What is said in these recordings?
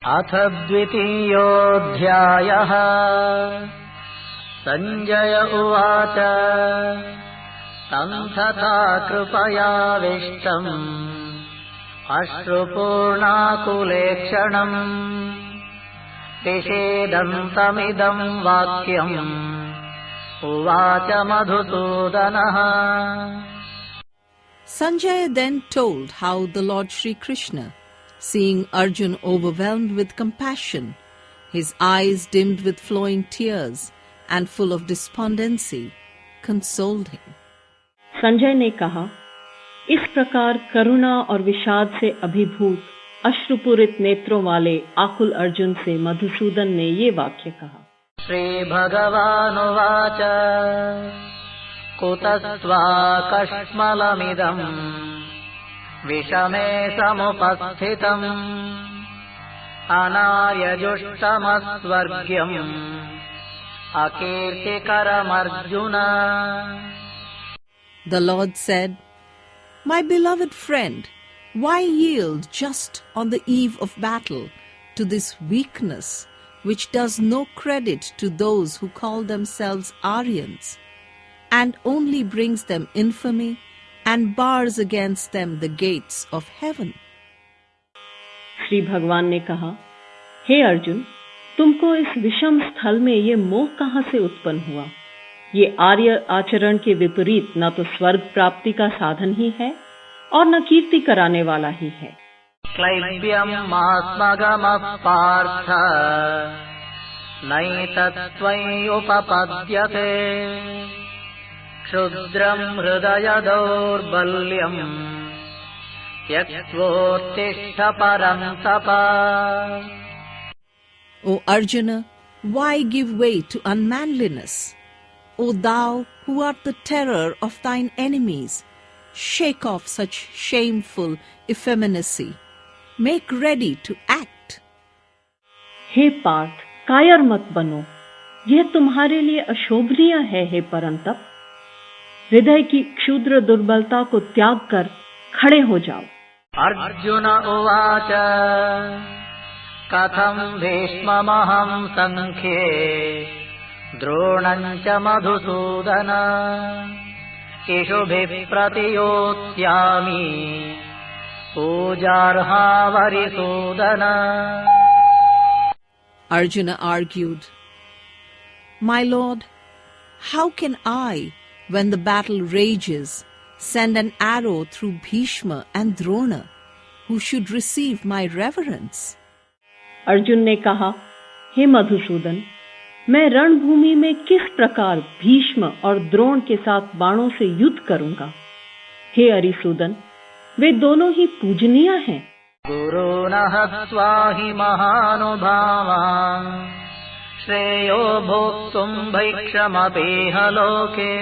अथ द्वितीयोऽध्यायः। संजय उवाच तं तथा कृपयाविष्टम् अश्रुपूर्णाकुलेक्षणम् विषेदन्तमिदं वाक्यम् उवाच मधुसूदनः। Sanjaya then told how the Lord Shri Krishna, seeing Arjun overwhelmed with compassion, his eyes dimmed with flowing tears and full of despondency, consoled him. Sanjay ने कहा, इस प्रकार करुणा और विषाद से अभिभूत अश्रुपूरित नेत्रों वाले आकुल अर्जुन से मधुसूदन ने ये वाक्य कहा। Shri भगवानुवाच कुतस्त्वा कश्मलमिदम् विषमे समुपस्थितम् अनार्यजुष्टमस्वर्ग्यम् अकीर्तिकरमर्जुन। The Lord said, My beloved friend, why yield just on the eve of battle to this weakness which does no credit to those who call themselves Aryans, and only brings them infamy and bars against them the gates of heaven? Shri भगवान ने कहा, हे अर्जुन, तुमको इस विषम स्थल में ये मोह कहाँ से उत्पन्न हुआ? ये आर्य आचरण के विपरीत न तो स्वर्ग प्राप्ति का साधन ही है और न कीर्ति कराने वाला ही है। क्लैब्यमास्मगमः पार्थ नैतत्त्वय्युपपद्यते क्षुद्रं हृदय दौर्बल्यम् त्यक्त्वोत्तिष्ठ परन्तप। O Arjuna, why give way to unmanliness? O thou who art the terror of thine enemies, shake off such shameful effeminacy. Make ready to act. हे पार्थ, कायर मत बनो, यह तुम्हारे लिए अशोभनीय है। हे परंतप, हृदय की क्षुद्र दुर्बलता को त्याग कर खड़े हो जाओ। अर्जुन उवाच कथं भीष्ममहं संख्ये द्रोणं च Madhusudan इषुभिः प्रतियोत्स्यामि पूजार्हावरिसूदन। Arjuna argued, My Lord, how can I, when the battle rages, send an arrow through Bhishma and Drona, who should receive my reverence? Arjun ने कहा, हे मधुसूदन, मैं रणभूमि में किस प्रकार भीष्म और द्रोण के साथ बाणों से युद्ध करूंगा? हे अरिसूदन, वे दोनों ही पूजनीय हैं। गुरुन् हत्वा हि महानुभावान् श्रेयो भोक्तुम् भैक्षमपीह लोके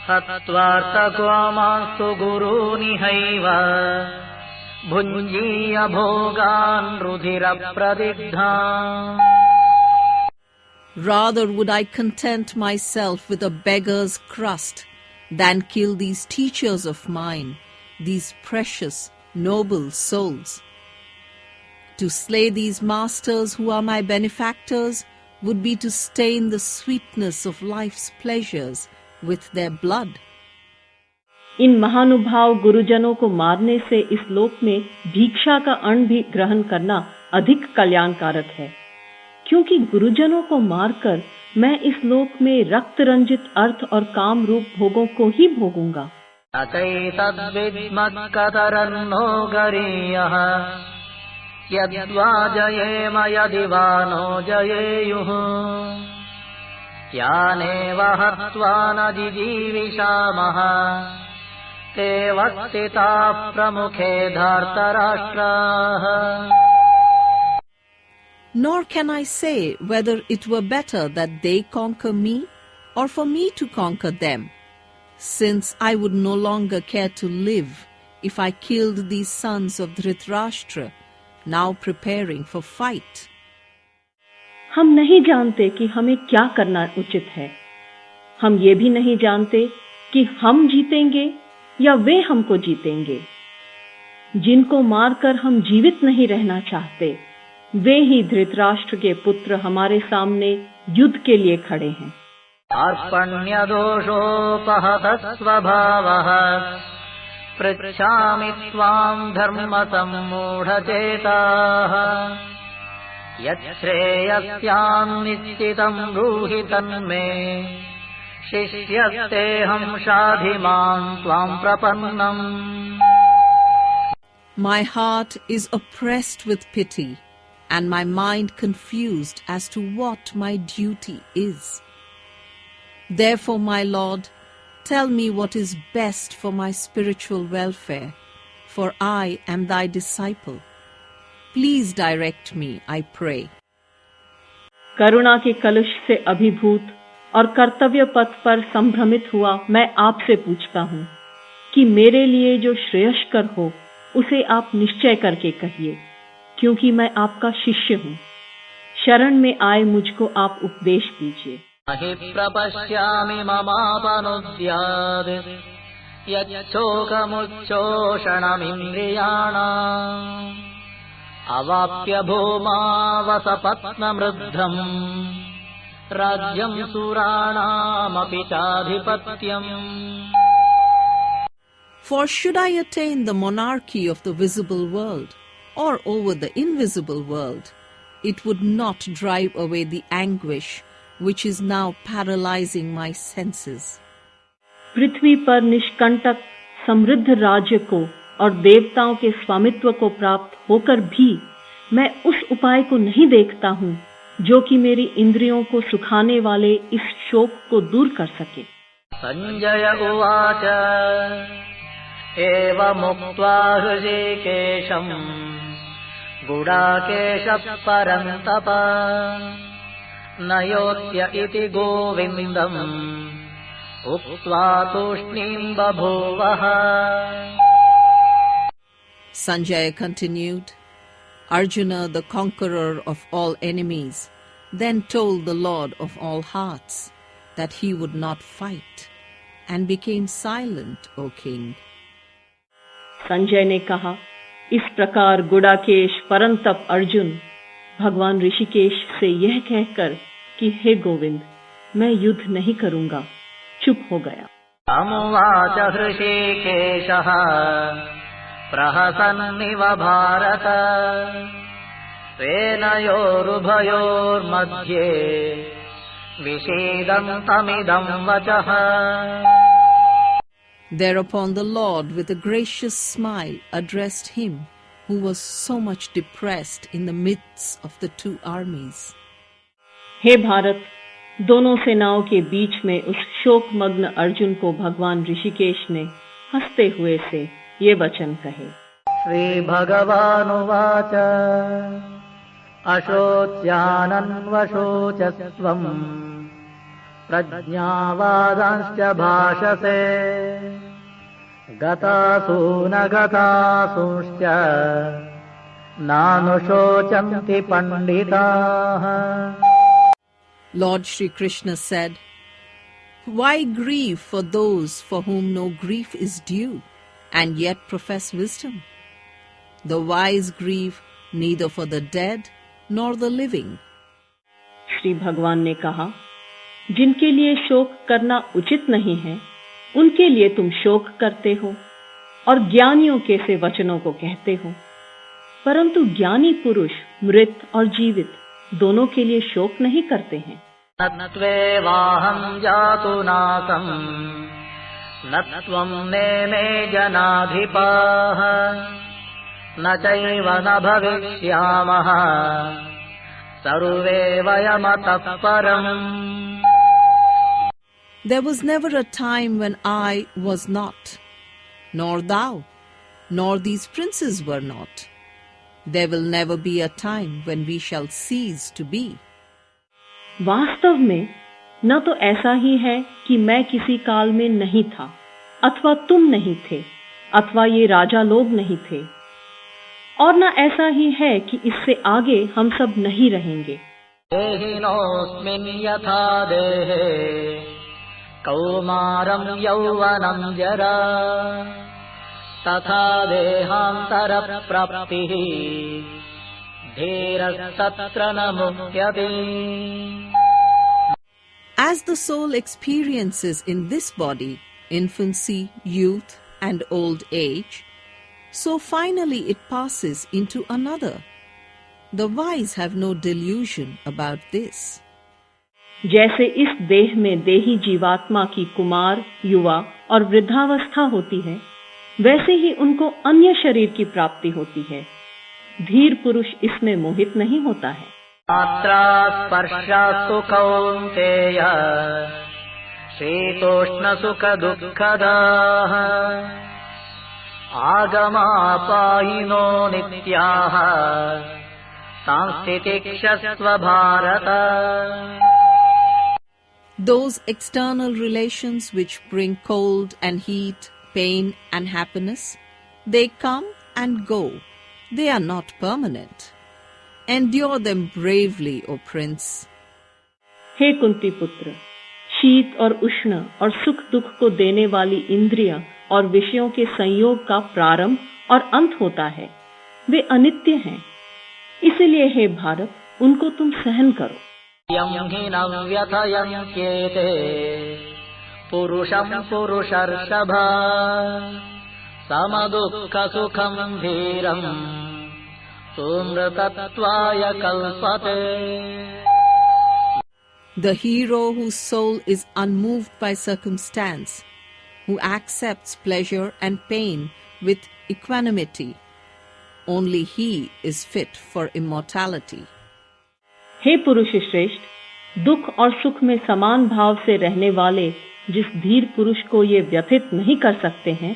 हत्वार्थकामास्तु गुरूनिहैव भुञ्जीय भोगान् रुधिरप्रदिग्धान्। Rather would I content myself with a beggar's crust than kill these teachers of mine, these precious, noble souls. To slay these masters who are my benefactors would be to stain the sweetness of life's pleasures with their blood. इन महानुभाव गुरुजनों को मारने से इस लोक में भिक्षा का अन्न भी ग्रहण करना अधिक कल्याणकारक है, क्योंकि गुरुजनों को मारकर मैं इस लोक में रक्त रंजित अर्थ और काम रूप भोगों को ही भोगूंगा। अचैतद्विद्मत्कतरन्नो गरीयः यद्वा जयेम यदि वा नो जयेयुः यानेव हत्वा न जिजीविषामः ते वत्सिताः प्रमुखे धार्तराष्ट्राः। Nor can I say whether it were better that they conquer me or for me to conquer them, since I would no longer care to live if I killed these sons of Dhritarashtra, now preparing for fight. हम नहीं जानते कि हमें क्या करना उचित है। हम ये भी नहीं जानते कि हम जीतेंगे या वे हमको जीतेंगे। जिनको मारकर हम जीवित नहीं रहना चाहते, वे ही धृतराष्ट्र के पुत्र हमारे सामने युद्ध के लिए खड़े हैं। अर्पण्यदोषोपहतः स्वभावः पृच्छामि त्वाम् धर्मसम्मूढचेताः यच्छ्रेयस्याम् निश्चितम् ब्रूहि तन्मे शिष्यस्तेऽहम् शाधिमान् त्वाम् प्रपन्नम्। My heart is oppressed with pity, and my mind confused as to what my duty is. Therefore, my Lord, tell me what is best for my spiritual welfare, for I am thy disciple. Please direct me, I pray. करुणा के कलुष से अभिभूत और कर्तव्य पथ पर संभ्रमित हुआ मैं आपसे पूछता हूँ कि मेरे लिए जो श्रेयस्कर हो उसे आप निश्चय करके कहिए, क्योंकि मैं आपका शिष्य हूँ। शरण में आए मुझको आप उपदेश दीजिए। हि प्रपश्यामि ममापनुद्याद् यच्छोकमुच्चोषणमिन्द्रियाणाम् अवाप्य भूमावसपत्नमृद्धम् राज्यम् सुराणामपि चाधिपत्यम्। For should I attain the monarchy of the visible world, or over the invisible world, it would not drive away the anguish which is now paralyzing my senses. पृथ्वी पर निष्कंटक समृद्ध राज्य को और देवताओं के स्वामित्व को प्राप्त होकर भी मैं उस उपाय को नहीं देखता हूँ जो कि मेरी इंद्रियों को सुखाने वाले इस शोक को दूर कर सके। संजय उवाच एवमुक्त्वा हृषीकेशम् गुडाकेशः परन्तप न योत्स्य इति गोविन्दम् उक्त्वा तूष्णीम् बभूवः। Sanjaya continued, Arjuna, the conqueror of all enemies, then told the Lord of all hearts that he would not fight and became silent, O king. Sanjay ने कहा, इस प्रकार गुडाकेश परंतप अर्जुन भगवान ऋषिकेश से यह कहकर कि हे गोविंद, मैं युद्ध नहीं करूंगा, चुप हो गया। अमुवाच हृषीकेशः प्रहसन्निव भारत सेनयोरुभयोर्मध्ये विषीदन्तमिदं वचः। Thereupon the Lord, with a gracious smile, addressed him who was so much depressed in the midst of the two armies. हे भारत, दोनों सेनाओं के बीच में उस शोकमग्न अर्जुन को भगवान ऋषिकेश ने हंसते हुए से ये वचन कहे। Shri भगवानुवाच अशोच्यानन्वशोचस्त्वम् प्रज्ञावादांश्च भाषसे गतासून गतासूंश्च नानुशोचन्ति पंडिताः। Lord Shri Krishna said, Why grieve for those for whom no grief is due, and yet profess wisdom? The wise grieve neither for the dead nor the living. Shri भगवान ने कहा, जिनके लिए शोक करना उचित नहीं है, उनके लिए तुम शोक करते हो और ज्ञानियों के से वचनों को कहते हो, परंतु ज्ञानी पुरुष मृत और जीवित दोनों के लिए शोक नहीं करते हैं। नत्वेवाहं जातुनासं न त्वं नेमे जनाधिपाः न चैव न भविष्यामः सर्वे वयमतः परम्। There was never a time when I was not, nor thou, nor these princes were not. There will never be a time when we shall cease to be. वास्तव में न तो ऐसा ही है कि मैं किसी काल में नहीं था, अथवा तुम नहीं थे, अथवा ये राजा लोग नहीं थे, और न ऐसा ही है कि इससे आगे हम सब नहीं रहेंगे। देहिनोऽस्मिन् यथा देहे कौमारं यौवनं जरा तथा देहान्तरप्राप्तिः धीरस्तत्र न मुह्यते. As the soul experiences in this body infancy, youth, and old age, so finally it passes into another. The wise have no delusion about this. जैसे इस देह में देही जीवात्मा की कुमार, युवा और वृद्धावस्था होती है, वैसे ही उनको अन्य शरीर की प्राप्ति होती है. धीर पुरुष इसमें मोहित नहीं होता है. मात्रा स्पर्शास्तु कौन्तेय शीतोष्ण सुख दुःखदाः आगमापायिनो नित्याः सांस्थितिक्षस्व Bharat. Those external relations which bring cold and heat, pain and happiness, they come and go. They are not permanent. Endure them bravely, O Prince. हे कुंती पुत्र, शीत और उष्ण और सुख दुख को देने वाली इंद्रियां और विषयों के संयोग का प्रारंभ और अंत होता है. वे अनित्य हैं. इसलिए हे भारत, उनको तुम सहन करो. यं हि न व्यथयन्त्येते पुरुषं पुरुषर्षभ समदुःखसुखं धीरम् सुमृतत्वाय कल्पते. The hero whose soul is unmoved by circumstance, who accepts pleasure and pain with equanimity, only he is fit for immortality. हे पुरुष श्रेष्ठ, दुख और सुख में समान भाव से रहने वाले जिस धीर पुरुष को ये व्यथित नहीं कर सकते हैं,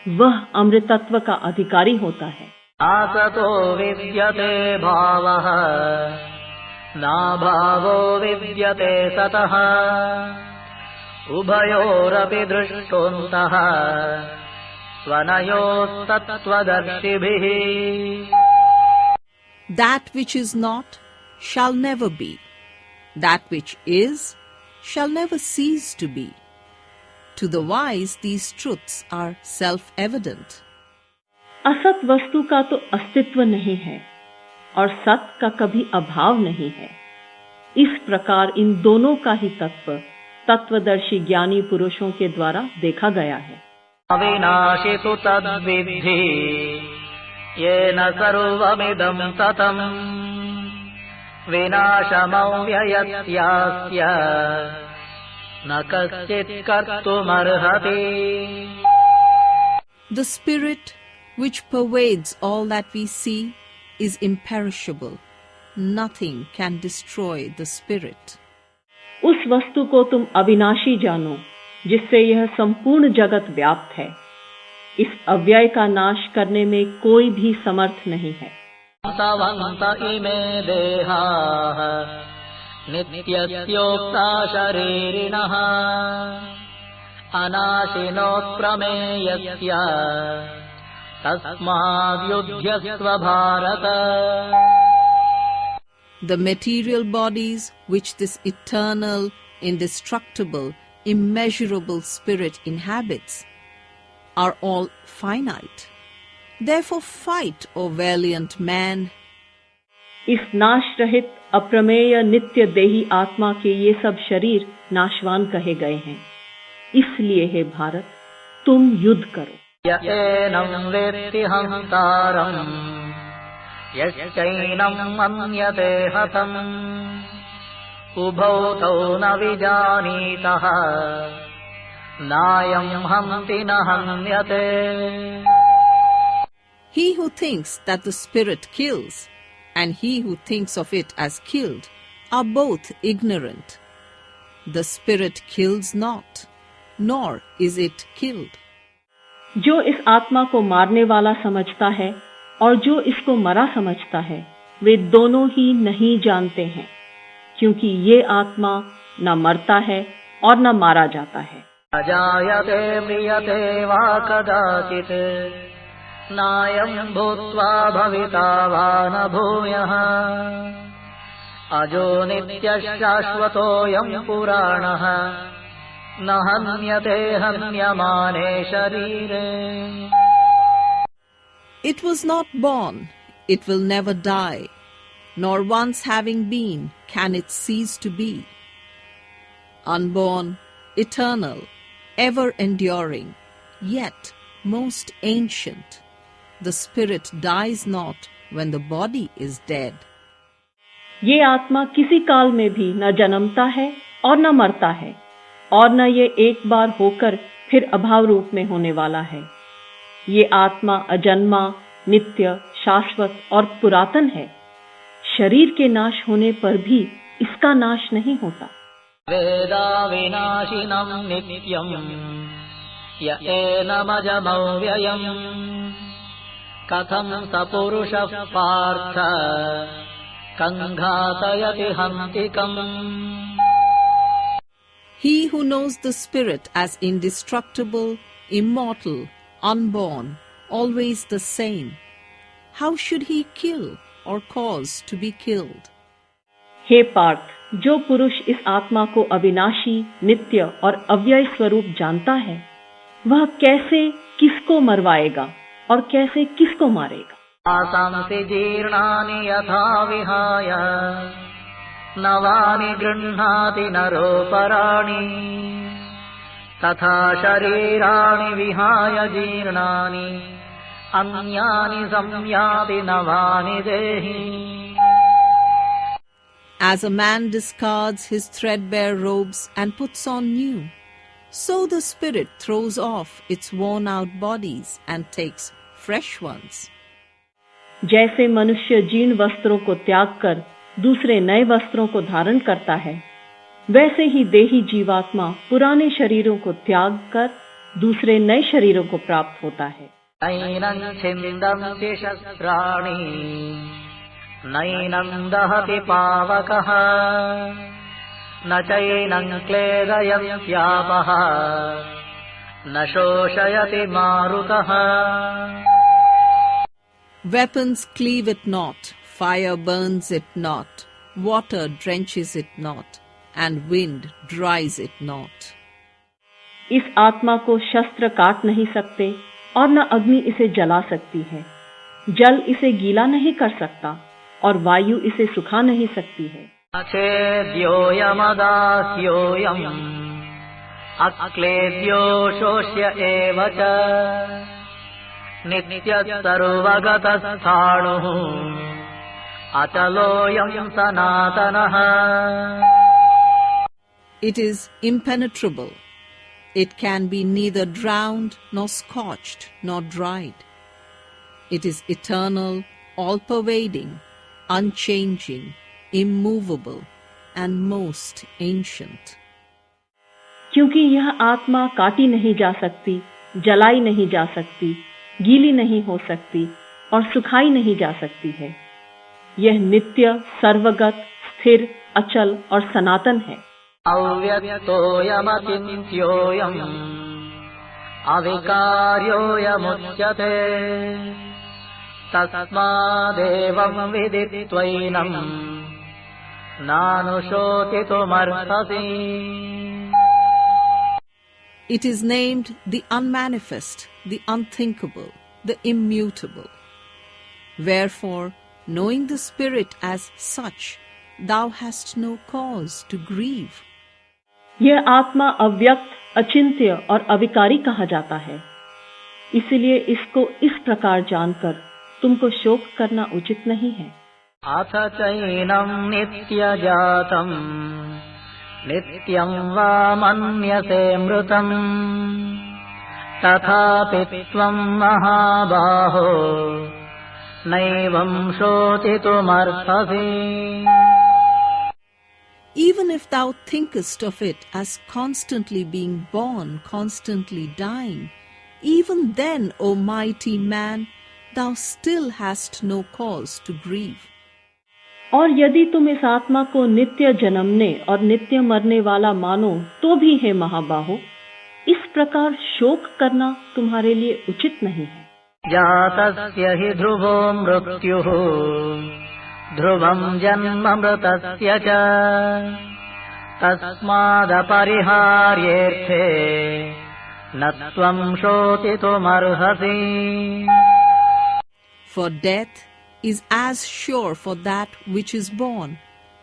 वह अमृतत्व का अधिकारी होता है. आसतो विद्यते भावः नाभावो विद्यते सतः उभयोरपि दृष्टोऽन्तः स्वनयोस्तत्त्वदर्शिभिः. That which is not shall never be. That which is shall never cease to be. To the wise, these truths are self-evident. असत वस्तु का तो अस्तित्व नहीं है और सत का कभी अभाव नहीं है. इस प्रकार इन दोनों का ही तत्व तत्वदर्शी ज्ञानी पुरुषों के द्वारा देखा गया है. अविनाशि तु तद्विद्धि येन सर्वमिदं ततम् विनाशमव्ययस्यास्य न कश्चित् कर्तुमर्हति. The spirit which pervades all that we see is imperishable. Nothing can destroy the spirit. उस वस्तु को तुम अविनाशी जानो जिससे यह संपूर्ण जगत व्याप्त है. इस अव्यय का नाश करने में कोई भी समर्थ नहीं है. सवन्त इमे देहाः नित्यस्योक्ता शरीरिणः अनाशिनो प्रमेयस्य तस्माद्युध्यस्व Bharat. The material bodies which this eternal, indestructible, immeasurable spirit inhabits are all finite. Therefore fight, O valiant man. इस नाश रहित अप्रमेय नित्य देही आत्मा के ये सब शरीर नाशवान कहे गए हैं. इसलिए हे भारत, तुम युद्ध करो. येनं वेत्ति हन्तारम् यश्चैनं मन्यते हतम् उभौ तौ न विजानीतः नायं हन्ति न हन्यते. He who thinks that the spirit kills and he who thinks of it as killed are both ignorant. The spirit kills not, nor is it killed. जो इस आत्मा को मारने वाला समझता है और जो इसको मरा समझता है, वे दोनों ही नहीं जानते हैं, क्योंकि ये आत्मा न मरता है और न मारा जाता है. अजायते म्रियते वा कदाचित् नायं भूत्वा भविता वा न भूयः अजो नित्यः शाश्वतोऽयं पुराणः न हन्यते हन्यमाने शरीरे. It was not born, it will never die, nor once having been can it cease to be. Unborn, eternal, ever enduring, yet most ancient, the spirit dies not when the body is dead. ये आत्मा किसी काल में भी न जन्मता है और न मरता है, और न ये एक बार होकर फिर अभाव रूप में होने वाला है। ये आत्मा अजन्मा, नित्य, शाश्वत और पुरातन है। शरीर के नाश होने पर भी इसका नाश नहीं होता। वेदा विनाशिनं नित्यं य एनमजमव्ययम् कथं स पुरुषः Partha कङ्घातयति हन्तिकम्। He who knows the spirit as indestructible, immortal, unborn, always the same, how should he kill or cause to be killed? हे पार्थ, जो पुरुष इस आत्मा को अविनाशी, नित्य और अव्यय स्वरूप जानता है, वह कैसे किसको मरवाएगा और कैसे किसको मारेगा? आसंसि जीर्णानि यथा विहाय नवानि गृह्णाति नरोपराणि तथा शरीराणि विहाय जीर्णानि अन्यानि संयाति नवानि देहि। As a man discards his threadbare robes and puts on new, so the spirit throws off its worn-out bodies and takes fresh ones. जैसे मनुष्य जीर्ण वस्त्रों को त्याग कर दूसरे नए वस्त्रों को धारण करता है, वैसे ही देही जीवात्मा पुराने शरीरों को त्याग कर दूसरे नए शरीरों को प्राप्त होता है। नैनं छिन्दन्ति शस्त्राणि नैनं दहति पावकः न चैनं क्लेदयत्यापः न शोषयति मारुतः। Weapons cleave it not, fire burns it not, water drenches it not, and wind dries it not. इस आत्मा को शस्त्र काट नहीं सकते और न अग्नि इसे जला सकती है। जल इसे गीला नहीं कर सकता और वायु इसे सुखा नहीं सकती है। अच्छेद्योऽयमदास्योऽयम् अक्लेद्यो शोष्य एव च नित्यः सर्वगतस्थाणुः अचलोऽयं सनातनः। It is impenetrable. It can be neither drowned nor scorched nor dried. It is eternal, all-pervading, unchanging, immovable, and most ancient. क्योंकि यह आत्मा काटी नहीं जा सकती, जलाई नहीं जा सकती, गीली नहीं हो सकती और सुखाई नहीं जा सकती है। यह नित्य, सर्वगत, स्थिर, अचल और सनातन है। अव्यक्तोऽयमचिन्त्योऽयम् अविकार्योऽयमुच्यते तस्मादेवं विदित्वैनं नानुशोचितुमर्हसि। It is named the unmanifest, the unthinkable, the immutable. Wherefore, knowing the spirit as such, thou hast no cause to grieve. यह आत्मा अव्यक्त, अचिंत्य और अविकारी कहा जाता है। इसलिए इसको इस प्रकार जानकर तुमको शोक करना उचित नहीं है। अथ चैनं नित्यजातं नित्यं वा मन्यसे मृतं तथापि त्वं महाबाहो नैवं शोचितुमर्हसि। Even if thou thinkest of it as constantly being born, constantly dying, even then, O mighty man, thou still hast no cause to grieve. और यदि तुम इस आत्मा को नित्य जन्मने और नित्य मरने वाला मानो तो भी है महाबाहो, इस प्रकार शोक करना तुम्हारे लिए उचित नहीं है। जातस्य हि ध्रुवो मृत्युः ध्रुवं जन्म मृतस्य च तस्मादपरिहार्येऽर्थे न त्वं शोचितुमर्हसि। For death is as sure for that which is born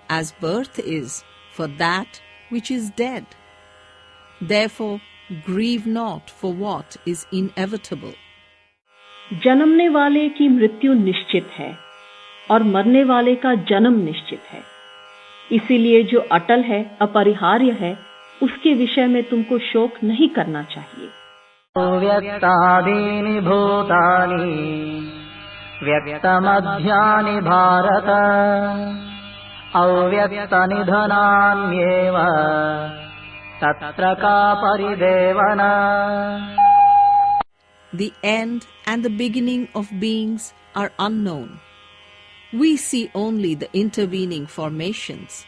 as birth is for that which is dead. Therefore, grieve not for what is inevitable. जन्मने वाले की मृत्यु निश्चित है और मरने वाले का जन्म निश्चित है। इसीलिए जो अटल है, अपरिहार्य है, उसके विषय में तुमको शोक नहीं करना चाहिए। व्यक्तादीनि भूतानि व्यक्तमध्यानि भारत अव्यक्तनिधनान्येव तत्र का परिदेवना। The end and the beginning of beings are unknown. We see only the intervening formations.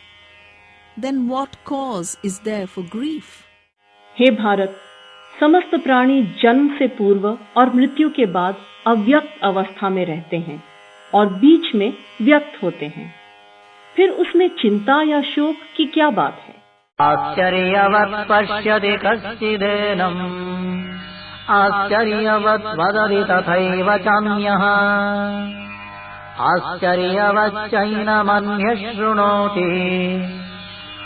Then what cause is there for grief? हे भारत, समस्त प्राणी जन्म से पूर्व और मृत्यु के बाद अव्यक्त अवस्था में रहते हैं और बीच में व्यक्त होते हैं। फिर उसमें चिंता या शोक की क्या बात है? आश्चर्यवत् पश्यति कश्चिदेनम् आश्चर्यवत् वदति तथैव चान्यः आश्चर्यवच्चैनमन्यः शृणोति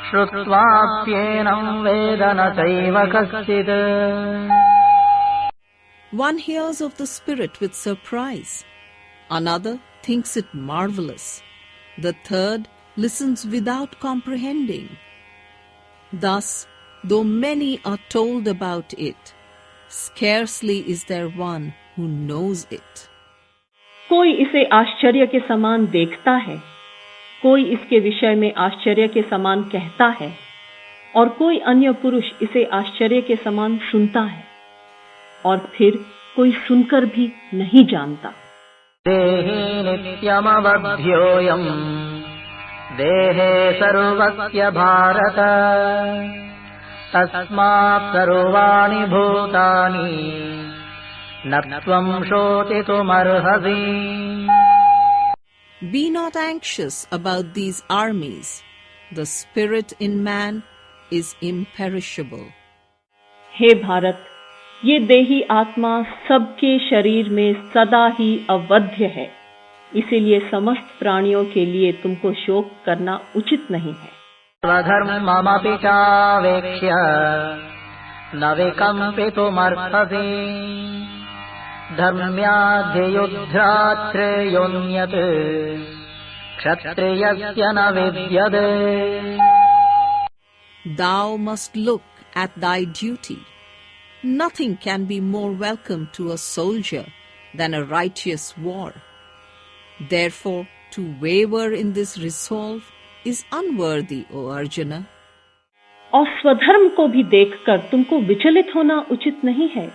श्रुत्वाप्येनं वेद न चैव कश्चित्। One hears of the Spirit with surprise, another thinks it marvelous, the third listens without comprehending. Thus, though many are told about it, scarcely is there one who knows it. कोई इसे आश्चर्य के समान देखता है, कोई इसके विषय में आश्चर्य के समान कहता है और कोई अन्य पुरुष इसे आश्चर्य के समान सुनता है और फिर कोई सुनकर भी नहीं जानता। देहे नित्यमवध्योऽयम् देहे सर्वस्य भारत तस्मात् सर्वाणि भूतानि न त्वं शोचितुमर्हसि। Be not anxious about these armies. The spirit in man is imperishable. हे भारत, ये देही आत्मा सबके शरीर में सदा ही अवध्य है, इसीलिए समस्त प्राणियों के लिए तुमको शोक करना उचित नहीं है। स्वधर्ममपि चावेक्ष्य न विकम्पितुमर्हसि धर्म्याद्ययुद्ध्राश्रेयोऽन्यत् क्षत्रियस्य न विद्यते। Thou must look at thy duty. Nothing can be more welcome to a soldier than a righteous war. Therefore, to waver in this resolve is unworthy, O Arjuna. और स्वधर्म को भी देखकर तुमको विचलित होना उचित नहीं है,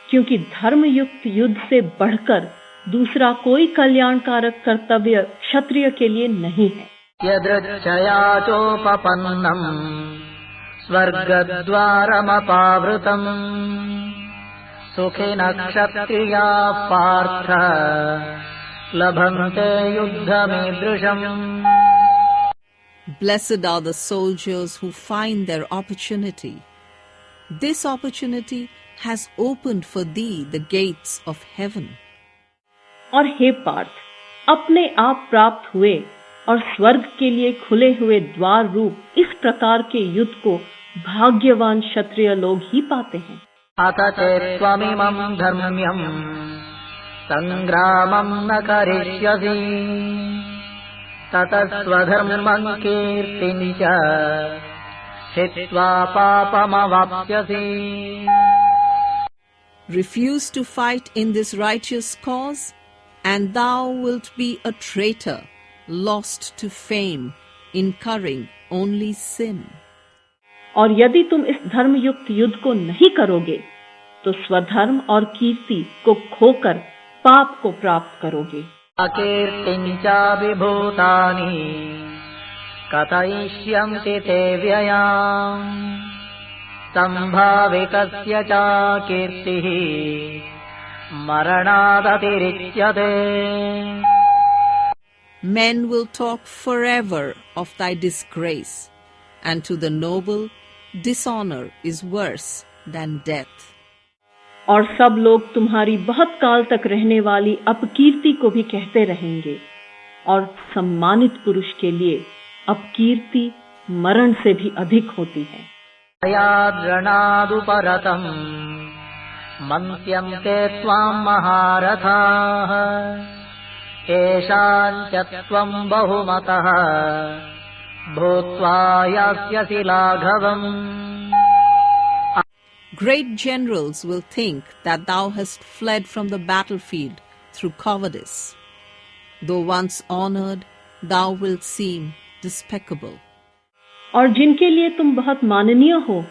क्योंकि धर्मयुक्त युद्ध से बढ़कर दूसरा कोई कल्याणकारक कर्तव्य क्षत्रिय के लिए नहीं है। यदृच्छया चोपपन्नम् स्वर्गद्वारमपावृतम् सुखिनः क्षत्रियाः पार्थ लभन्ते युद्धमीदृशम्। Blessed are the soldiers who find their opportunity. This opportunity has opened for thee the gates of heaven. और हे पार्थ, अपने आप प्राप्त हुए और स्वर्ग के लिए खुले हुए द्वार रूप इस प्रकार के युद्ध को भाग्यवान क्षत्रिय लोग ही पाते हैं। अत चेत्त्वमिमं धर्म्यं संग्रामं न करिष्यसि ततः स्वधर्मं कीर्तिं च हित्वा पापमवाप्स्यसि। Refuse to fight in this righteous cause, and thou wilt be a traitor, lost to fame, incurring only sin. और यदि तुम इस धर्मयुक्त युद्ध को नहीं करोगे, तो स्वधर्म और कीर्ति को खोकर पाप को प्राप्त करोगे। अकीर्तिं च विभूतानि कथयिष्यन्ति ते व्ययाम् संभावितस्य च कीर्तिः मरणादतिरिच्यते। Men will talk forever of thy disgrace, and to the noble, dishonor is worse than death. और सब लोग तुम्हारी बहुत काल तक रहने वाली अपकीर्ति को भी कहते रहेंगे, और सम्मानित पुरुष के लिए अपकीर्ति मरण से भी अधिक होती है। याद्रणादुपरतम् मन्त्यन्ते त्वाम् महारथाः येषाञ्च त्वम् बहुमतः भूत्वा यास्यसि लाघवम्। Great generals will think that thou hast fled from the battlefield through cowardice. Though once honored, thou wilt seem despicable. और जिनके लिए तुम बहुत माननीय हो,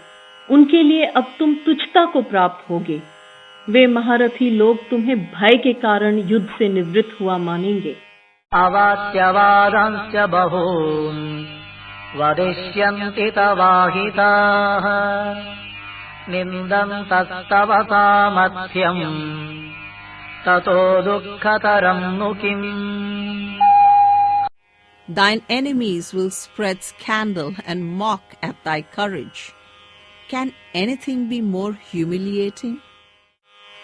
उनके लिए अब तुम तुच्छता को प्राप्त होगे। वे महारथी लोग तुम्हें भय के कारण युद्ध से निवृत्त हुआ मानेंगे। अवाच्यवादांश्च बहून् वदिष्यन्ति तवाहिताः निन्दन्तस्तव सामर्थ्यम् ततो दुःखतरं नु किम्। Thine enemies will spread scandal and mock at thy courage. Can anything be more humiliating?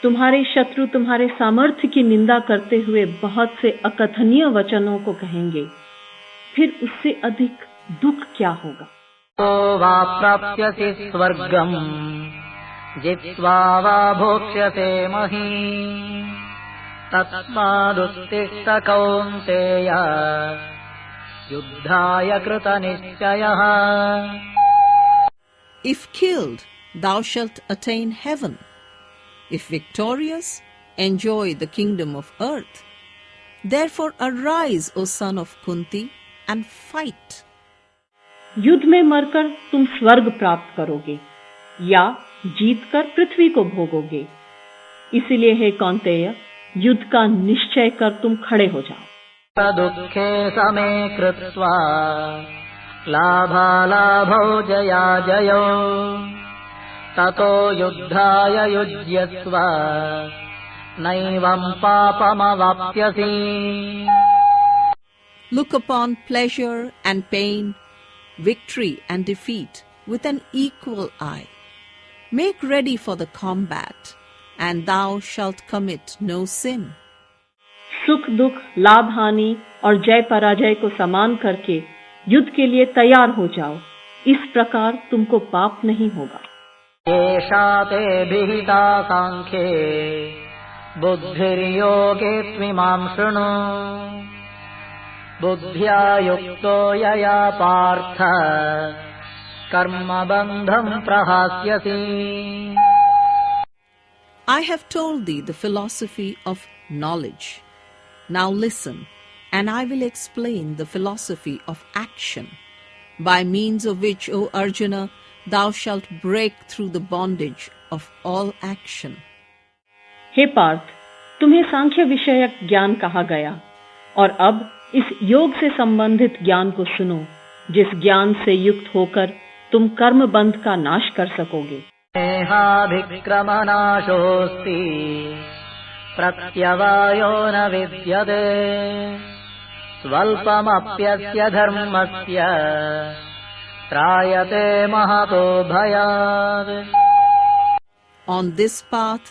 तुम्हारे शत्रु तुम्हारे सामर्थ्य की निंदा करते हुए बहुत से अकथनीय वचनों को कहेंगे, फिर उससे अधिक दुख क्या होगा। तो वा प्राप्स्यसि स्वर्गम् जित्वा वा भोक्ष्यसे महीम् तस्मादुत्तिष्ठ कौन्तेय युद्धाय कृतनिश्चयः। If killed, thou shalt attain heaven. If victorious, enjoy the kingdom of earth. Therefore arise, O son of Kunti, and fight. युद्ध में मरकर तुम स्वर्ग प्राप्त करोगे या जीतकर पृथ्वी को भोगोगे। इसलिए हे कौन्तेय, युद्ध का निश्चय कर तुम खड़े हो जाओ। दुःखे समे कृत्वा लाभालाभौ जयाजयो ततो युद्धाय युज्यस्व नैवं पापमवाप्स्यसि। Look upon pleasure and pain, victory and defeat with an equal eye. Make ready for the combat, and thou shalt commit no sin. सुख दुख, लाभ हानि और जय पराजय को समान करके युद्ध के लिए तैयार हो जाओ। इस प्रकार तुमको पाप नहीं होगा। एषा ते विहिता सांख्ये बुद्धिर्योगे त्विमां शृणु बुद्ध्या युक्तो यया Partha कर्मबन्धं प्रहास्यसि। I have told thee the philosophy of knowledge. Now listen, and I will explain the philosophy of action, by means of which, O Arjuna, thou shalt break through the bondage of all action. हे पार्थ, तुम्हें सांख्य विषयक ज्ञान कहा गया, और अब इस योग से संबंधित ज्ञान को सुनो, जिस ज्ञान से युक्त होकर तुम कर्म बंध का नाश कर सकोगे। नेहाभिक्रमनाशोऽस्ति प्रत्यवायो न विद्यते स्वल्पमप्यस्य धर्मस्य त्रायते महतो भयात्। On this path,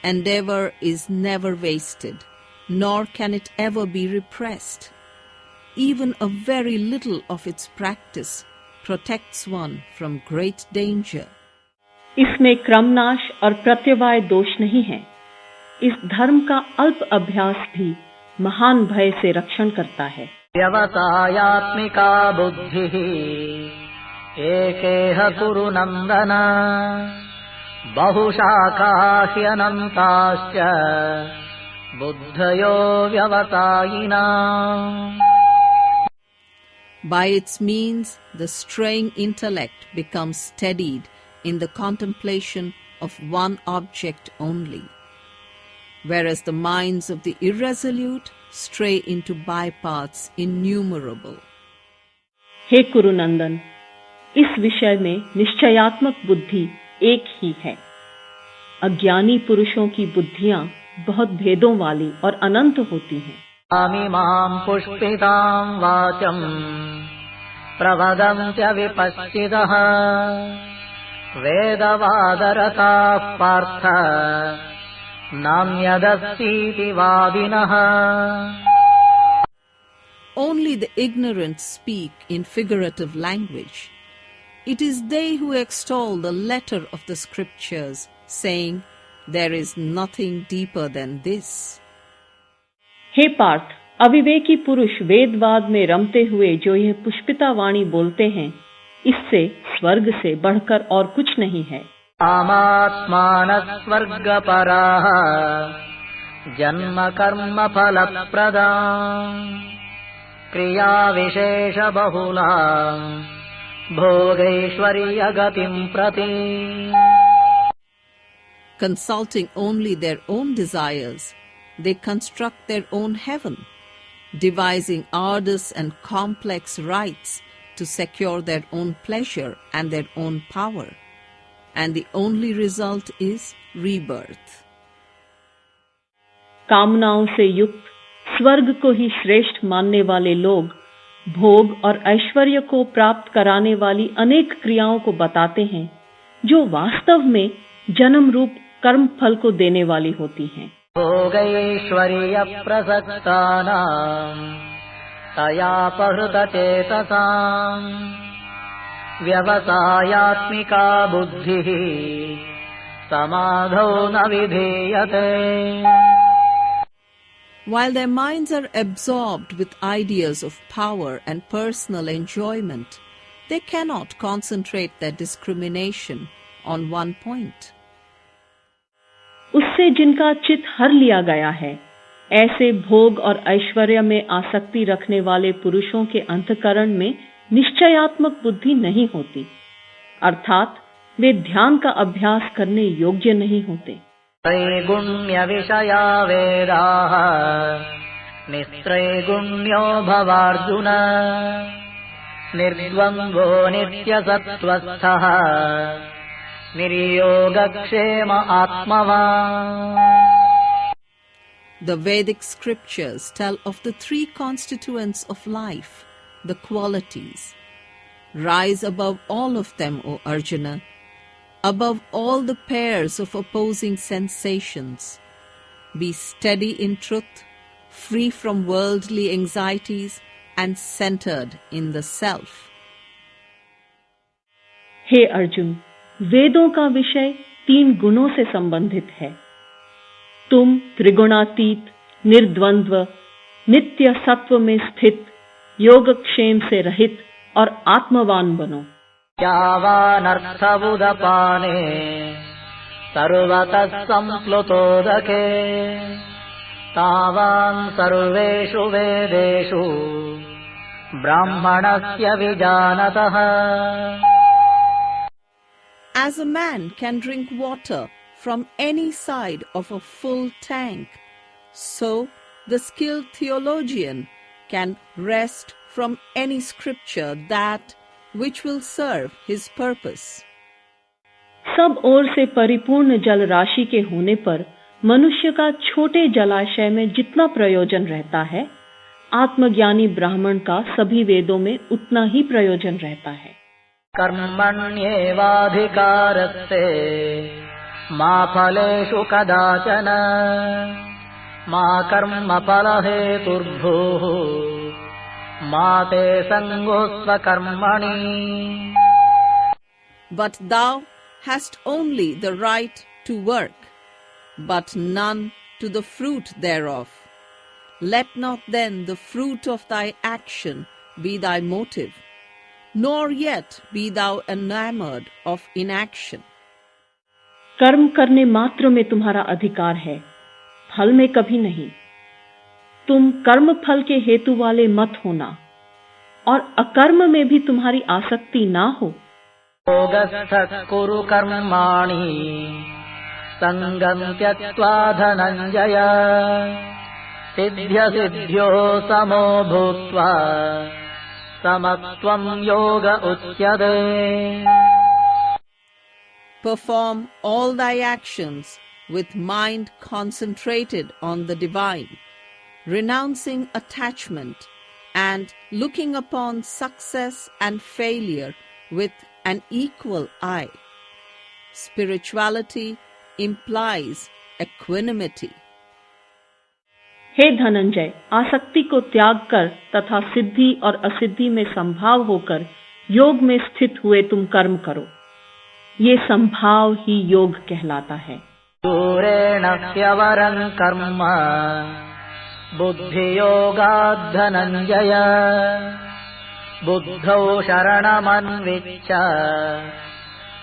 endeavor is never wasted, nor can it ever be repressed. Even a very little of its practice protects one from great danger. इसमें क्रमनाश और प्रत्यवाय दोष नहीं है। इस धर्म का अल्प अभ्यास भी महान भय से रक्षण करता है। व्यवसायात्मिका बुद्धिः एकेह कुरु नन्दन बहुशाखा ह्यनन्ताश्च बुद्धयो व्यवसायिना। By its means, the straying intellect becomes steadied in the contemplation of one object only, whereas the minds of the irresolute stray into bypaths innumerable. हे कुरुनंदन, इस विषय में निश्चयात्मक बुद्धि एक ही है। अज्ञानी पुरुषों की बुद्धियां बहुत भेदों वाली और अनंत होती हैं। अमिमां पुष्पितां वाचं प्रवदन्त्य विपश्चितः वेदवादरताः Partha नान्यदस्तीति वादिनः. Only the ignorant speak in figurative language. It is they who extol the letter of the scriptures, saying, "There is nothing deeper than this." हे पार्थ, अविवेकी पुरुष वेदवाद में रमते हुए जो यह पुष्पिता वाणी बोलते हैं, इससे स्वर्ग से बढ़कर और कुछ नहीं है. आमात्मानः स्वर्गपराः जन्म कर्म फलप्रदा क्रिया विशेष बहुला भोगैश्वर्य गतिं प्रति. Consulting only their own desires, they construct their own heaven, devising arduous and complex rites to secure their own pleasure and their own power, and the only result is rebirth. कामनाओं से युक्त स्वर्ग को ही श्रेष्ठ मानने वाले लोग भोग और ऐश्वर्य को प्राप्त कराने वाली अनेक क्रियाओं को बताते हैं, जो वास्तव में जन्म रूप कर्म फल को देने वाली होती हैं. भोगैश्वर्य प्रसक्तानां तयापहृत चेतसां व्यवसायात्मिका बुद्धिः समाधौ न विधीयते. While their minds are absorbed with ideas of power and personal enjoyment, they cannot concentrate their discrimination on one point. उससे जिनका चित्त हर लिया गया है, ऐसे भोग और ऐश्वर्य में आसक्ति रखने वाले पुरुषों के अंतःकरण में निश्चयात्मक बुद्धि नहीं होती, अर्थात वे ध्यान का अभ्यास करने योग्य नहीं होते. त्रैगुण्य विषया वेदाः निस्त्रैगुण्यो भवार्जुन निर्द्वन्द्वो नित्यसत्त्वस्थः निर्योगक्षेम आत्मवान्. The Vedic scriptures tell of the three constituents of life, the qualities. Rise above all of them, O Arjuna, above all the pairs of opposing sensations. Be steady in truth, free from worldly anxieties, and centered in the self. हे अर्जुन, वेदों का विषय 3 गुणों से संबंधित है. तुम त्रिगुणातीत, निर्द्वंद्व, नित्य सत्व में स्थित, योगक्षेम से रहित और आत्मवान बनो. यावानर्थबुधपाने सर्वतः सम्प्लुतोदके तावान् सर्वेषु वेदेषु ब्राह्मणस्य विजानतः. As a man can drink water from any side of a full tank, so the skilled theologian can wrest from any scripture that which will serve his purpose. सब ओर से परिपूर्ण जल राशि के होने पर मनुष्य का छोटे जलाशय में जितना प्रयोजन रहता है, आत्मज्ञानी ब्राह्मण का सभी वेदों में उतना ही प्रयोजन रहता है. कर्मण्येवाधिकारस्ते मा फलेषु कदाचन मा कर्मफलहेतुर्भूः मा ते संगोऽस्व कर्मणि. But thou hast only the right to work, but none to the fruit thereof. Let not then the fruit of thy action be thy motive, nor yet be thou enamored of inaction. कर्म करने मात्र में तुम्हारा अधिकार है, फल में कभी नहीं. तुम कर्म फल के हेतु वाले मत होना, और अकर्म में भी तुम्हारी आसक्ति ना हो. योगस्थः कुरु कर्माणि संगं त्यक्त्वा धनञ्जय सिद्ध्यसिद्ध्यो समो भूत्वा समत्वं योग उच्यते. Perform all thy actions with mind concentrated on the divine, renouncing attachment and looking upon success and failure with an equal eye. Spirituality implies equanimity. हे धनंजय, आसक्ति को त्याग कर तथा सिद्धि और असिद्धि में संभाव होकर योग में स्थित हुए तुम कर्म करो। ये संभाव ही योग कहलाता है। दूरेण ह्यवरं कर्म बुद्धि योगाद् धनंजय बुद्धौ शरणमन्विच्छ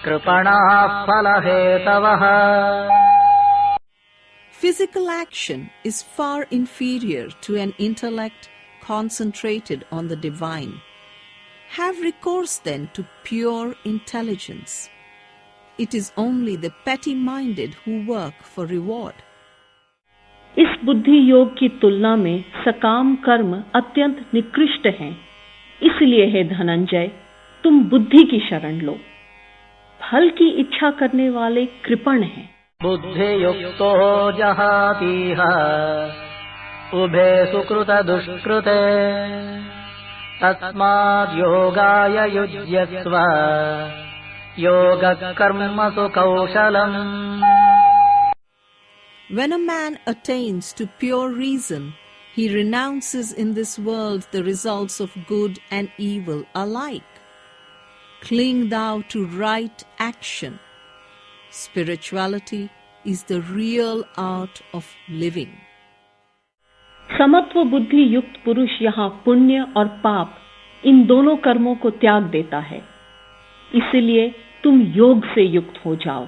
कृपणाः फलहेतवः। Physical action is far inferior to an intellect concentrated on the divine. Have recourse then to pure intelligence. It is only the petty-minded who work for reward. इस बुद्धि योग की तुलना में सकाम कर्म अत्यंत निकृष्ट हैं। इसलिए हे धनंजय, तुम बुद्धि की शरण लो। फल की इच्छा करने वाले कृपण हैं। बुद्धियुक्तो जहातीह उभे सुकृत दुष्कृते तस्माद् योगाय युज्यस्व योगः कर्मसु कौशलम्। When a man attains to pure reason, he renounces in this world the results of good and evil alike. Cling thou to right action. Spirituality is the real art of living. समत्व बुद्धि युक्त पुरुष यहाँ पुण्य और पाप इन दोनों कर्मों को त्याग देता है। इसलिए तुम योग से युक्त हो जाओ।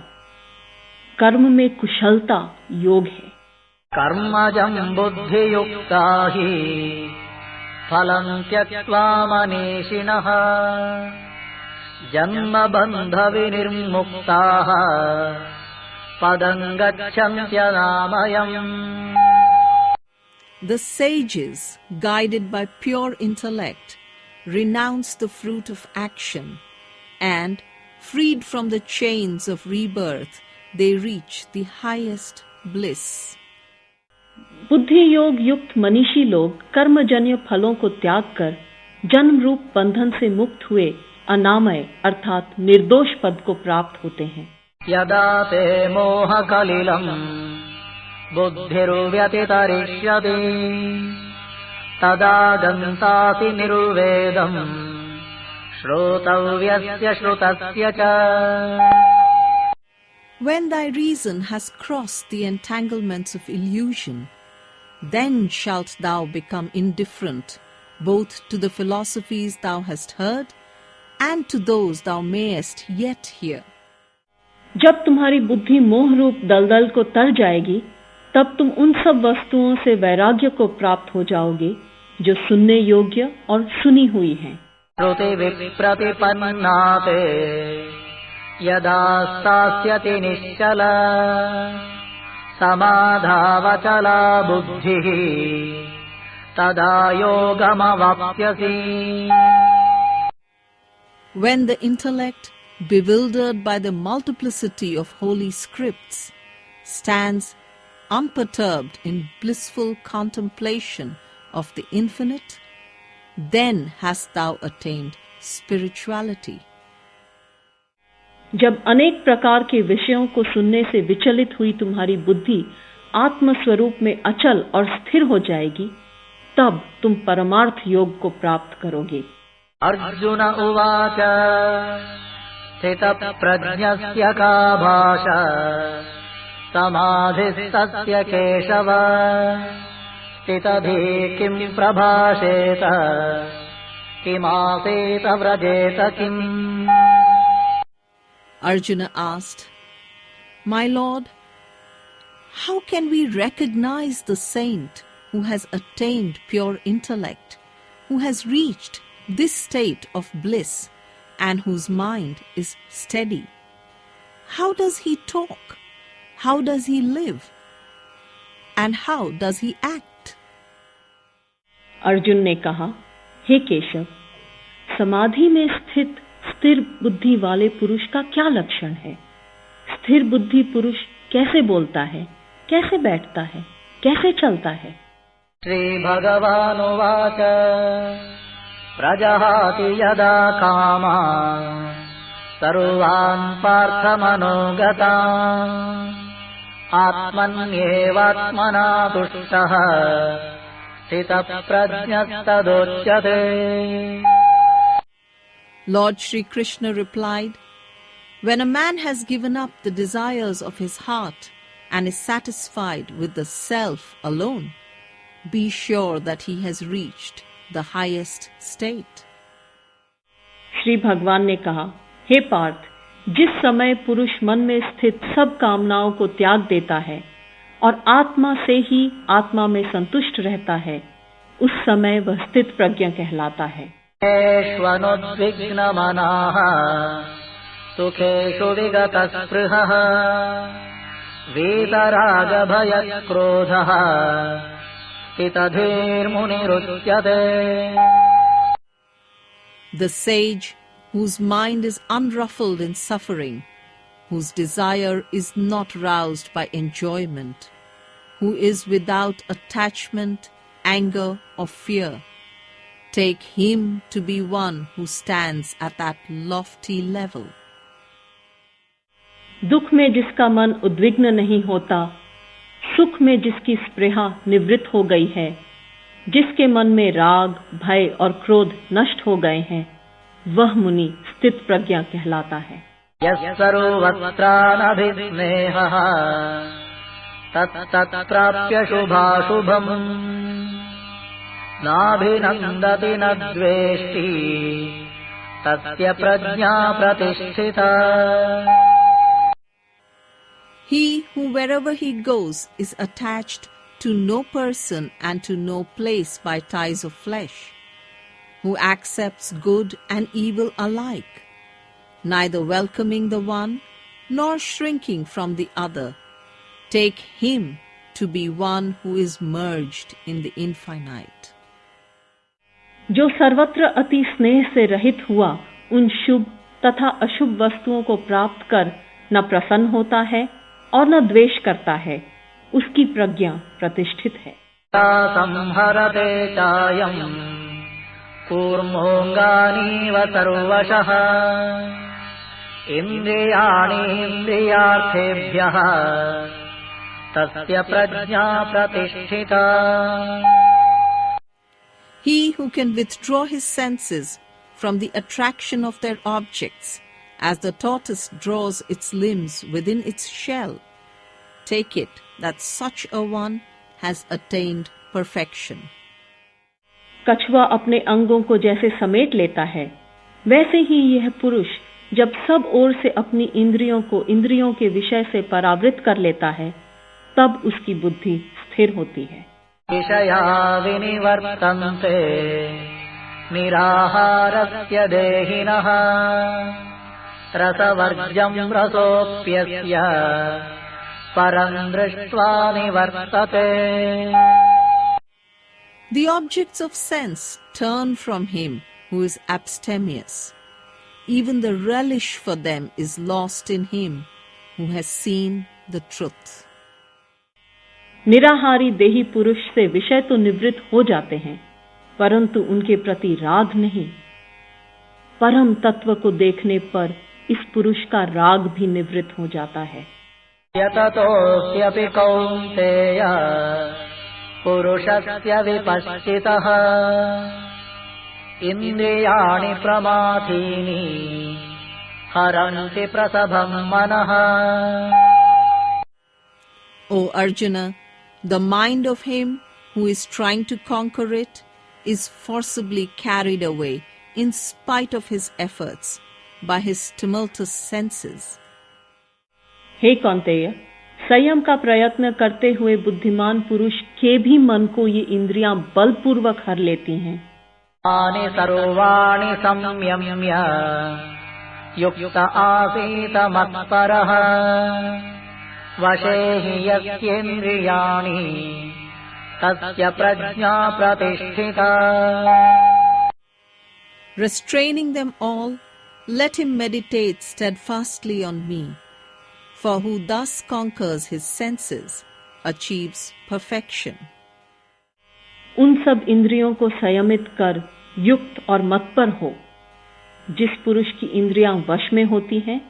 कर्म में कुशलता योग है। कर्मजं बुद्धियुक्ता हि फलं त्यक्त्वा मनीषिणः जन्मबन्ध विनिर्मुक्ताः पदं गच्छन्त्यनामयम्। The sages, guided by pure intellect, renounce the fruit of action, and, freed from the chains of rebirth, they reach the highest bliss. बुद्धि योग युक्त मनीषी लोग कर्मजन्य फलों को त्याग कर जन्म रूप बंधन से मुक्त हुए अनामय अर्थात निर्दोष पद को प्राप्त होते हैं। यदा ते मोहकलिलं बुद्धिर्व्यतितरिष्यति तदा गन्तासि निर्वेदम् श्रोतव्यस्य श्रुतस्य च। When thy reason has crossed the entanglements of illusion, then shalt thou become indifferent both to the philosophies thou hast heard and to those thou mayest yet hear. जब तुम्हारी बुद्धि मोह रूप दलदल को तर जाएगी, तब तुम उन सब वस्तुओं से वैराग्य को प्राप्त हो जाओगे जो सुनने योग्य और सुनी हुई हैं। श्रुति विप्रतिपन्नाते यदा स्थास्यति निश्चला समाधावचला बुद्धिः तदा योगमवाप्स्यसि। When the intellect, bewildered by the multiplicity of holy scripts, stands unperturbed in blissful contemplation of the infinite, then hast thou attained spirituality. जब अनेक प्रकार के विषयों को सुनने से विचलित हुई तुम्हारी बुद्धि आत्म स्वरूप में अचल और स्थिर हो जाएगी, तब तुम परमार्थ योग को प्राप्त करोगे। अर्जुन उवाच स्थितप्रज्ञस्य का भाषा समाधिस्तस्य केशव स्थितधीः किं प्रभाषेत किमासीत व्रजेत किम्। Arjuna asked, My Lord, how can we recognize the saint who has attained pure intellect, who has reached this state of bliss, and whose mind is steady? How does he talk? How does he live? And how does he act? Arjun ने कहा, हे केशव, समाधि में स्थित स्थिर बुद्धि वाले पुरुष का क्या लक्षण है? स्थिर बुद्धि पुरुष कैसे बोलता है, कैसे बैठता है, कैसे चलता है? श्री भगवानुवाच प्रजहाति यदा कामान् सर्वान् पार्थमनोगतान् आत्मन्येवात्मना तुष्टः स्थितप्रज्ञस्तदोच्यते. Lord Shri Krishna replied, when a man has given up the desires of his heart and is satisfied with the self alone, be sure that he has reached the highest state. Shri भगवान ने कहा, हे पार्थ, जिस समय पुरुष मन में स्थित सब कामनाओं को त्याग देता है और आत्मा से ही आत्मा में संतुष्ट रहता है, उस समय वह स्थित प्रज्ञ कहलाता है. एष्वनुद्विग्नमनाः सुखेषु विगतस्पृहः वीतरागभयक्रोधः स्थितधीर्मुनिरुच्यते. The sage whose mind is unruffled in suffering, whose desire is not roused by enjoyment, who is without attachment, anger or fear, take him to be one who stands at that lofty level. दुख में जिसका मन उद्विग्न नहीं होता, सुख में जिसकी स्पृहा निवृत्त हो गई है, जिसके मन में राग, भय और क्रोध नष्ट हो गए हैं, वह मुनि स्थित प्रज्ञा कहलाता है. यस्सर्वत्रानभिस्नेहः तत्तत्प्राप्य शुभाशुभम् नाभिनन्दति न द्वेष्टि तस्य प्रज्ञा प्रतिष्ठिता. He who wherever he goes is attached to no person and to no place by ties of flesh, who accepts good and evil alike, neither welcoming the one nor shrinking from the other, take him to be one who is merged in the infinite. जो सर्वत्र अति स्नेह से रहित हुआ उन शुभ तथा अशुभ वस्तुओं को प्राप्त कर न प्रसन्न होता है और न द्वेष करता है, उसकी प्रज्ञा प्रतिष्ठित है. संहरते चायम् कूर्मोऽङ्गानीव सर्वशः इन्द्रियाणीन्द्रियार्थेभ्यः तस्य प्रज्ञा प्रतिष्ठिता. He who can withdraw his senses from the attraction of their objects, as the tortoise draws its limbs within its shell, take it that such a one has attained perfection. कछुआ अपने अंगों को जैसे समेट लेता है, वैसे ही यह पुरुष जब सब ओर से अपनी इंद्रियों को इंद्रियों के विषय से परावृत कर लेता है, तब उसकी बुद्धि स्थिर होती है. विषया विनिवर्तन्ते निराहारस्य देहिनः रसवर्ज्यं रसोऽप्यस्य परं दृष्ट्वा निवर्तते. The objects of sense turn from him who is abstemious. Even the relish for them is lost in him who has seen the truth. निराहारी देही पुरुष से विषय तो निवृत्त हो जाते हैं, परंतु उनके प्रति राग नहीं. परम तत्व को देखने पर इस पुरुष का राग भी निवृत्त हो जाता है. यततोऽप्यपि कौन्तेय पुरुषस्य विपश्चितः इन्द्रियाणि प्रमाथीनि हरन्ति प्रसभं मनः. O Arjuna, the mind of him who is trying to conquer it is forcibly carried away in spite of his efforts by his tumultuous senses. हे कौन्तेय, संयम का प्रयत्न करते हुए बुद्धिमान पुरुष के भी मन को ये इंद्रियां बलपूर्वक हर लेती हैं. आनि सर्वाणि संयम्य युक्त आसीत मत्परः वशे हि यस्येन्द्रियाणि तस्य प्रज्ञा प्रतिष्ठिता. Restraining them all, let him meditate steadfastly on me. For who thus conquers his senses achieves perfection. उन सब इंद्रियों को संयमित कर युक्त और मतपर हो, जिस पुरुष की इंद्रियां वश में होती हैं,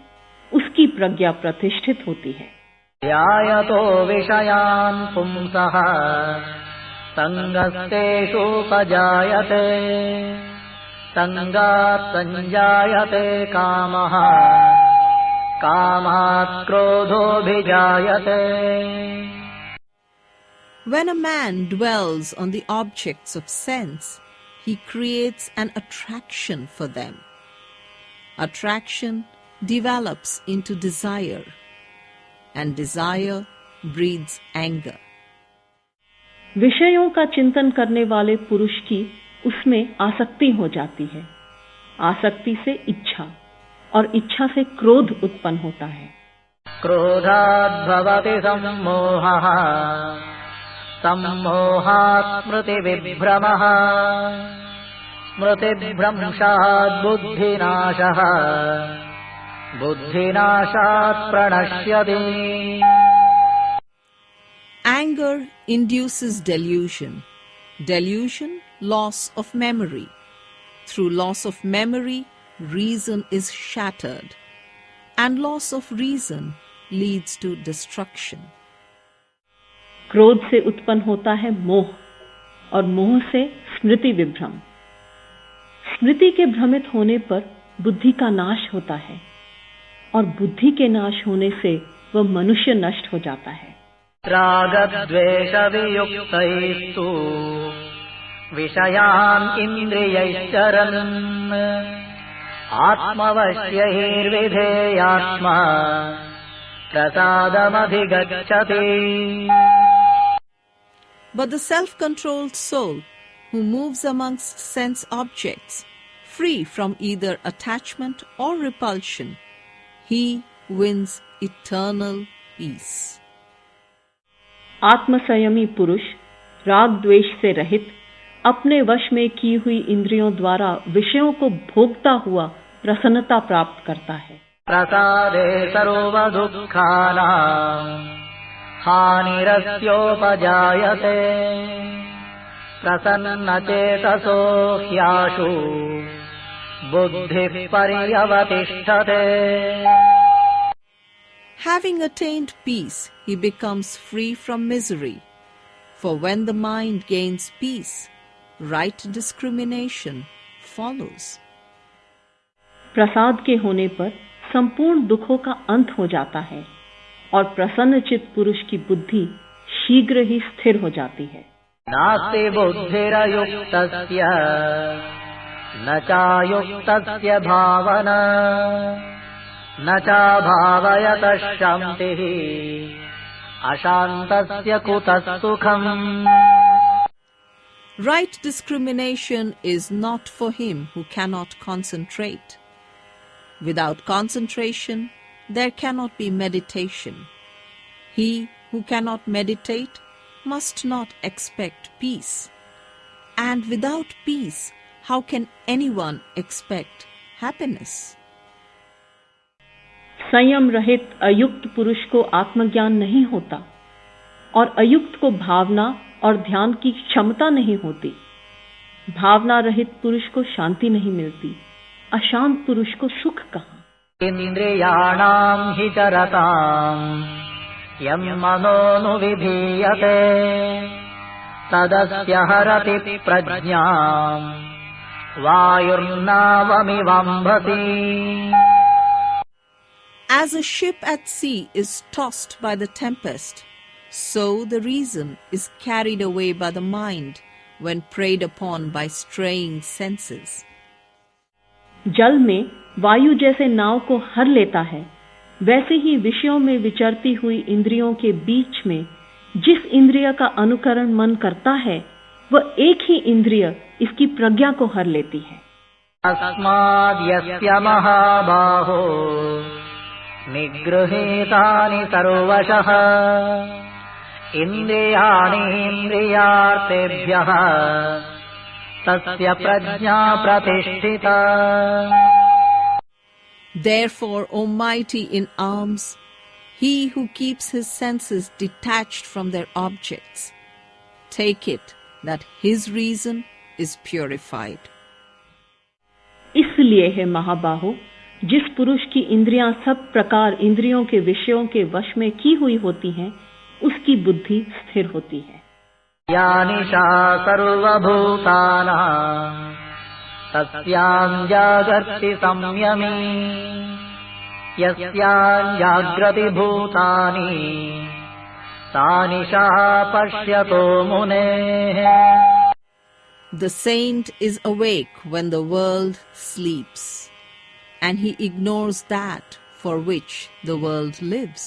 उसकी प्रज्ञा प्रतिष्ठित होती है। ध्यायतो विषयान् पुंसः संगस्तेषुपजायते संगात् संजायते कामः कामात् क्रोधोऽभिजायते। When a man dwells on the objects of sense, he creates an attraction for them. Attraction develops into desire, and desire breeds anger. विषयों का चिंतन करने वाले पुरुष की उसमें आसक्ति हो जाती है। आसक्ति से इच्छा और इच्छा से क्रोध उत्पन्न होता है। क्रोधात् भवति सम्मोहः सम्मोहात् स्मृतिविभ्रमः स्मृतिभ्रंशात् बुद्धिनाशः बुद्धिनाशात् प्रणश्यति। Anger induces delusion. Delusion, loss of memory. Through loss of memory, reason is shattered. And loss of reason leads to destruction. क्रोध से उत्पन्न होता है मोह और मोह से स्मृति विभ्रम। स्मृति के भ्रमित होने पर बुद्धि का नाश होता है और बुद्धि के नाश होने से वह मनुष्य नष्ट हो जाता है। रागद्वेषवियुक्तैस्तु विषयान् इन्द्रियैश्चरन् आत्मवश्यैर्विधेयात्मा प्रसादमधिगच्छति। But the self-controlled soul who moves amongst sense objects, free from either attachment or repulsion, he wins eternal peace. आत्मसंयमी पुरुष राग द्वेष से रहित अपने वश में की हुई इंद्रियों द्वारा विषयों को भोगता हुआ प्रसन्नता प्राप्त करता है। प्रसादे सर्वदुःखानां हानिरस्योपजायते प्रसन्नचेतसो ह्याशु बुद्धिः पर्यवतिष्ठते। Having attained peace, he becomes free from misery. For when the mind gains peace, right discrimination follows. प्रसाद के होने पर संपूर्ण दुखों का अंत हो जाता है और प्रसन्नचित्त पुरुष की बुद्धि शीघ्र ही स्थिर हो जाती है। नास्ति बुद्धिरयुक्तस्य न चायुक्तस्य भावना न चाभावयतः शान्तिः अशान्तस्य कुतः सुखम्। Right discrimination is not for him who cannot concentrate. Without concentration, there cannot be meditation. He who cannot meditate must not expect peace. And without peace, how can anyone expect happiness? संयम रहित अयुक्त पुरुष को आत्मज्ञान नहीं होता और अयुक्त को भावना और ध्यान की क्षमता नहीं होती। भावना रहित पुरुष को शांति नहीं मिलती। अशांत पुरुष को सुख कहाँ। इंद्रियाणां हि चरतां यं मनोनुविधीयते तदस्य हरति प्रज्ञां वायुर्नावमिवाम्भसि। As a ship at sea is tossed by the tempest, so the reason is carried away by the mind when preyed upon by straying senses. जल में वायु जैसे नाव को हर लेता है, वैसे ही विषयों में विचरती हुई इंद्रियों के बीच में जिस इंद्रिय का अनुकरण मन करता है, वह एक ही इंद्रिय इसकी प्रज्ञा को हर लेती है। अस्माद्यस्य महाबाहो निगृहीतानि सर्वशः इन्द्रियाणीन्द्रियार्थेभ्यः तस्य प्रज्ञा प्रतिष्ठिता। Therefore, O mighty in arms, he who keeps his senses detached from their objects, take it that his reason is purified. इसलिए है महाबाहो, जिस पुरुष की इंद्रियां सब प्रकार इंद्रियों के विषयों के वश में की हुई होती हैं, उसकी बुद्धि स्थिर होती है। या निशा सर्वभूतानां तस्यां जागर्ति संयमी यस्यां जाग्रति भूतानि सा निशा पश्यतो मुनेः। The saint is awake when the world sleeps, and he ignores that for which the world lives.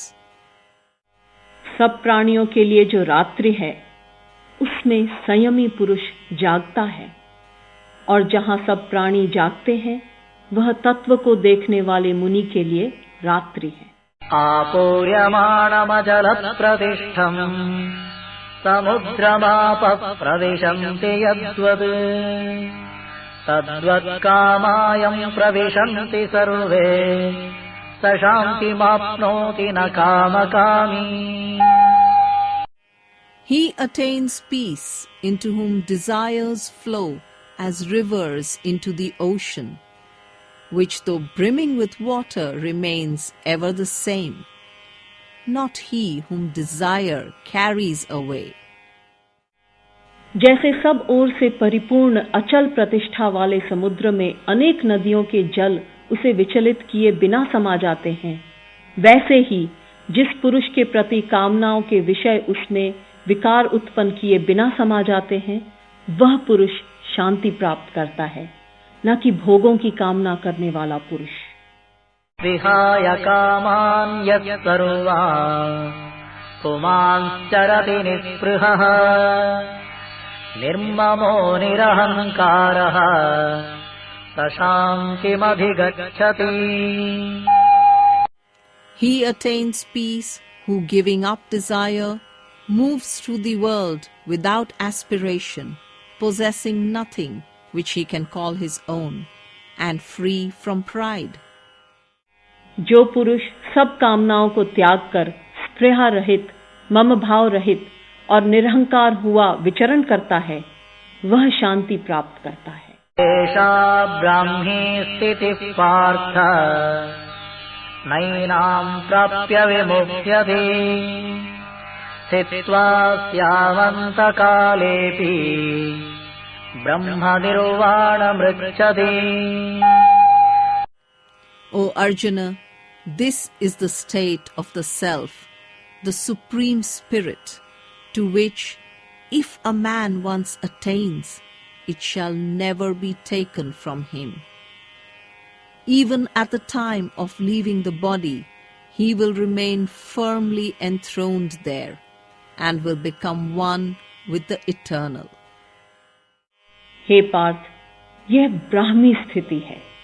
सब प्राणियों के लिए जो रात्रि है, उसमें संयमी पुरुष जागता है, और जहां सब प्राणी जागते हैं, वह तत्व को देखने वाले मुनि के लिए रात्रि है। आपूर्यमाणमजलप्रतिष्ठम् समुद्रमापः प्रविशन्ति यद्वत् तद्वत्कामायं प्रविशन्ति सर्वे स शान्तिमाप्नोति न कामकामी। He attains peace into whom desires flow as rivers into the ocean, which though brimming with water remains ever the same, not he whom desire carries away. जैसे सब ओर से परिपूर्ण अचल प्रतिष्ठा वाले समुद्र में अनेक नदियों के जल उसे विचलित किए बिना समा जाते हैं, वैसे ही जिस पुरुष के प्रति कामनाओं के विषय उसमें विकार उत्पन्न किए बिना समा जाते हैं, वह पुरुष शांति प्राप्त करता है, न कि भोगों की कामना करने वाला पुरुष। विहाय कामान् यत् सर्वान् पुमांश्चरति निःस्पृहः निर्ममो निरहङ्कारः स शान्तिमधिगच्छति। He attains peace who, giving up desire, moves through the world without aspiration, possessing nothing which he can call his own, and free from pride. जो पुरुष सब कामनाओं को त्याग कर स्पृहा रहित, मम भाव रहित और निरहंकार हुआ विचरण करता है, वह शांति प्राप्त करता है। एषा ब्राह्मी स्थितिः पार्थ नैनां प्राप्य विमुह्यते स्थित्वा स्यावन्तकालेऽपि ब्रह्मनिर्वाणमृच्छति। O Arjuna, this is the state of the self, the supreme spirit, to which, if a man once attains, it shall never be taken from him. Even at the time of leaving the body, he will remain firmly enthroned there and will become one with the eternal. हे पार्थ, यह ब्राह्मी स्थिति है।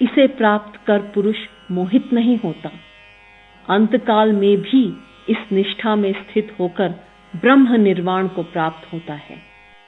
इसे प्राप्त कर पुरुष मोहित नहीं होता। अंतकाल में भी इस निष्ठा में स्थित होकर ब्रह्म निर्वाण को प्राप्त होता है।